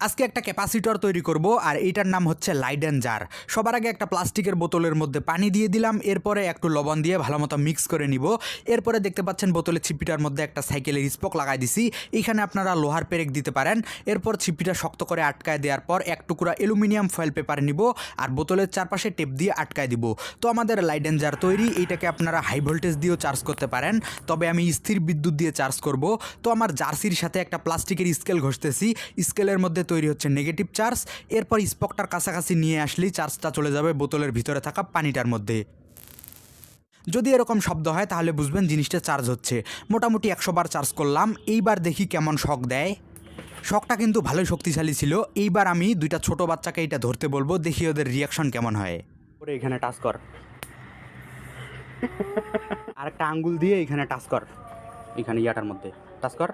আজকে একটা ক্যাপাসিটর তৈরি করব আর এইটার নাম হচ্ছে লাইডেন জার। সবার আগে একটা প্লাস্টিকের বোতলের মধ্যে পানি দিয়ে দিলাম, এরপরে একটু লবণ দিয়ে ভালো মতো মিক্স করে নিব। এরপরে দেখতে পাচ্ছেন বোতলের ছিপিটার মধ্যে একটা সাইকেলের স্পোক লাগাই দিছি। এখানে আপনারা লোহার পেরেক দিতে পারেন। এরপর ছিপিটা শক্ত করে আটকায় দেওয়ার পর এক টুকরা অ্যালুমিনিয়াম ফয়েল পেপার নিব আর বোতলের চারপাশে টেপ দিয়ে আটকায় দিব। তো আমাদের লাইডেন জার তৈরি। এইটাকে আপনারা হাই ভোল্টেজ দিয়েও চার্জ করতে পারেন, তবে আমি স্থির বিদ্যুৎ দিয়ে চার্জ করব। তো আমার জার্সির সাথে একটা প্লাস্টিকের স্কেল ঘষতেছি। স্কেলের মধ্যে তৈরি হচ্ছে নেগেটিভ চার্জ। এরপর স্পকটার কাছাকাছি নিয়ে আসলেই চার্জটা চলে যাবে বোতলের ভিতরে থাকা পানিটার মধ্যে। যদি এরকম শব্দ হয় তাহলে বুঝবেন জিনিসটা চার্জ হচ্ছে। মোটামুটি 100 বার চার্জ করলাম। এইবার দেখি কেমন শক দেয়। শকটা কিন্তু ভালোই শক্তিশালী ছিল। এইবার আমি দুইটা ছোট বাচ্চাকে এটা ধরতে বলবো, দেখি ওদের রিয়াকশন কেমন হয়। ওরে এখানে টাচ কর, আর একটা আঙ্গুল দিয়ে এখানে টাচ কর, এখানে ইয়াটার মধ্যে টাচ কর।